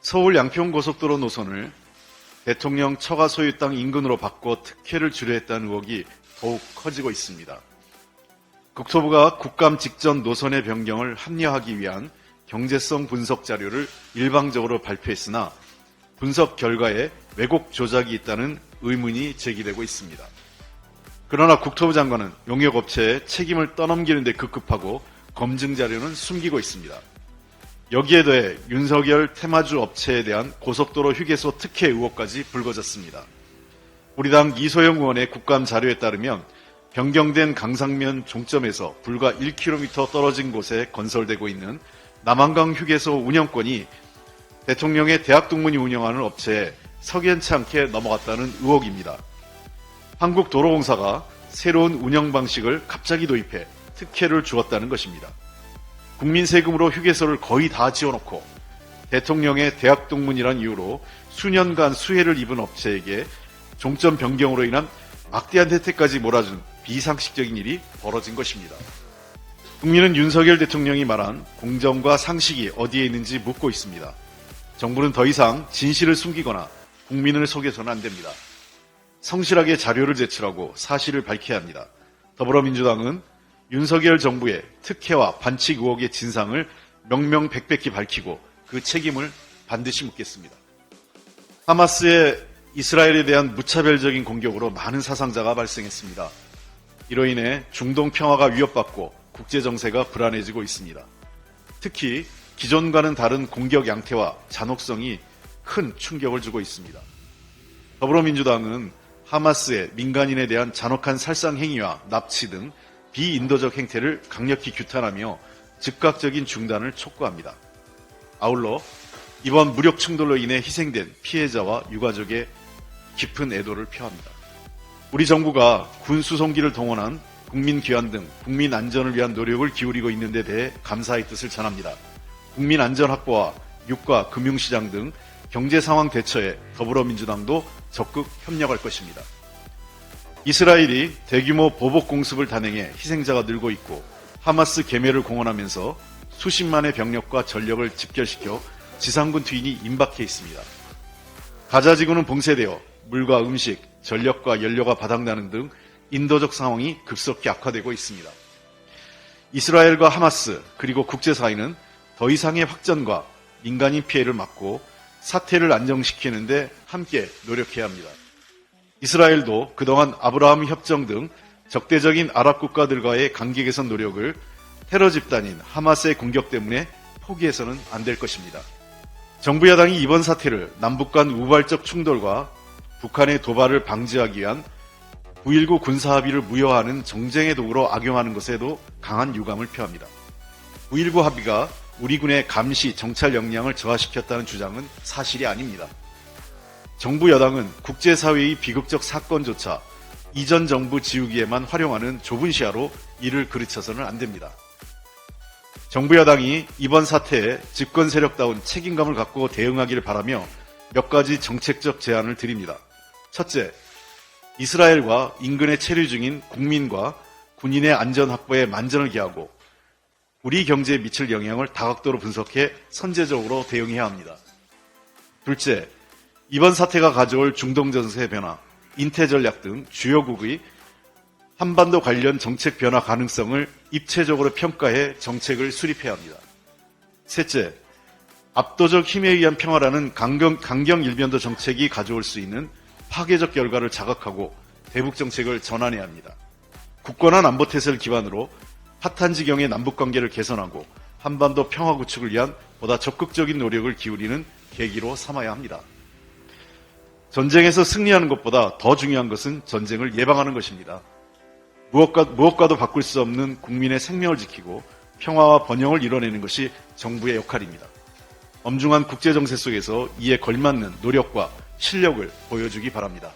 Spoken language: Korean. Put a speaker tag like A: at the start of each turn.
A: 서울 양평고속도로 노선을 대통령 처가 소유 땅 인근으로 바꿔 특혜를 주려 했다는 의혹이 더욱 커지고 있습니다. 국토부가 국감 직전 노선의 변경을 합리화하기 위한 경제성 분석 자료를 일방적으로 발표했으나 분석 결과에 왜곡 조작이 있다는 의문이 제기되고 있습니다. 그러나 국토부 장관은 용역업체에 책임을 떠넘기는 데 급급하고 검증 자료는 숨기고 있습니다. 여기에 더해 윤석열 테마주 업체에 대한 고속도로 휴게소 특혜 의혹까지 불거졌습니다. 우리 당 이소영 의원의 국감 자료에 따르면 변경된 강상면 종점에서 불과 1km 떨어진 곳에 건설되고 있는 남한강 휴게소 운영권이 대통령의 대학동문이 운영하는 업체에 석연치 않게 넘어갔다는 의혹입니다. 한국도로공사가 새로운 운영 방식을 갑자기 도입해 특혜를 주었다는 것입니다. 국민 세금으로 휴게소를 거의 다 지어놓고 대통령의 대학동문이란 이유로 수년간 수혜를 입은 업체에게 종점 변경으로 인한 막대한 혜택까지 몰아준 비상식적인 일이 벌어진 것입니다. 국민은 윤석열 대통령이 말한 공정과 상식이 어디에 있는지 묻고 있습니다. 정부는 더 이상 진실을 숨기거나 국민을 속여서는 안 됩니다. 성실하게 자료를 제출하고 사실을 밝혀야 합니다. 더불어민주당은 윤석열 정부의 특혜와 반칙 의혹의 진상을 명명백백히 밝히고 그 책임을 반드시 묻겠습니다. 하마스의 이스라엘에 대한 무차별적인 공격으로 많은 사상자가 발생했습니다. 이로 인해 중동 평화가 위협받고 국제정세가 불안해지고 있습니다. 특히 기존과는 다른 공격 양태와 잔혹성이 큰 충격을 주고 있습니다. 더불어민주당은 하마스의 민간인에 대한 잔혹한 살상 행위와 납치 등 비인도적 행태를 강력히 규탄하며 즉각적인 중단을 촉구합니다. 아울러 이번 무력 충돌로 인해 희생된 피해자와 유가족의 깊은 애도를 표합니다. 우리 정부가 군수송기를 동원한 국민 귀환 등 국민 안전을 위한 노력을 기울이고 있는 데 대해 감사의 뜻을 전합니다. 국민 안전 확보와 유가, 금융시장 등 경제 상황 대처에 더불어민주당도 적극 협력할 것입니다. 이스라엘이 대규모 보복 공습을 단행해 희생자가 늘고 있고 하마스 계매를 공언하면서 수십만의 병력과 전력을 집결시켜 지상군 투인이 임박해 있습니다. 가자 지구는 봉쇄되어 물과 음식, 전력과 연료가 바닥나는 등 인도적 상황이 급속히 악화되고 있습니다. 이스라엘과 하마스 그리고 국제사회는 더 이상의 확전과 민간인 피해를 막고 사태를 안정시키는 데 함께 노력해야 합니다. 이스라엘도 그동안 아브라함 협정 등 적대적인 아랍 국가들과의 관계 개선 노력을 테러 집단인 하마스의 공격 때문에 포기해서는 안 될 것입니다. 정부 여당이 이번 사태를 남북 간 우발적 충돌과 북한의 도발을 방지하기 위한 9.19 군사합의를 무효화하는 정쟁의 도구로 악용하는 것에도 강한 유감을 표합니다. 9.19 합의가 우리 군의 감시, 정찰 역량을 저하시켰다는 주장은 사실이 아닙니다. 정부 여당은 국제사회의 비극적 사건조차 이전 정부 지우기에만 활용하는 좁은 시야로 이를 그르쳐서는 안 됩니다. 정부 여당이 이번 사태에 집권 세력다운 책임감을 갖고 대응하기를 바라며 몇 가지 정책적 제안을 드립니다. 첫째, 이스라엘과 인근에 체류 중인 국민과 군인의 안전 확보에 만전을 기하고 우리 경제에 미칠 영향을 다각도로 분석해 선제적으로 대응해야 합니다. 둘째, 이번 사태가 가져올 중동 전세 변화, 인태 전략 등 주요국의 한반도 관련 정책 변화 가능성을 입체적으로 평가해 정책을 수립해야 합니다. 셋째, 압도적 힘에 의한 평화라는 강경 일변도 정책이 가져올 수 있는 파괴적 결과를 자각하고 대북 정책을 전환해야 합니다. 굳건한 안보 태세를 기반으로 파탄지경의 남북관계를 개선하고 한반도 평화 구축을 위한 보다 적극적인 노력을 기울이는 계기로 삼아야 합니다. 전쟁에서 승리하는 것보다 더 중요한 것은 전쟁을 예방하는 것입니다. 무엇과도 바꿀 수 없는 국민의 생명을 지키고 평화와 번영을 이뤄내는 것이 정부의 역할입니다. 엄중한 국제정세 속에서 이에 걸맞는 노력과 실력을 보여주기 바랍니다.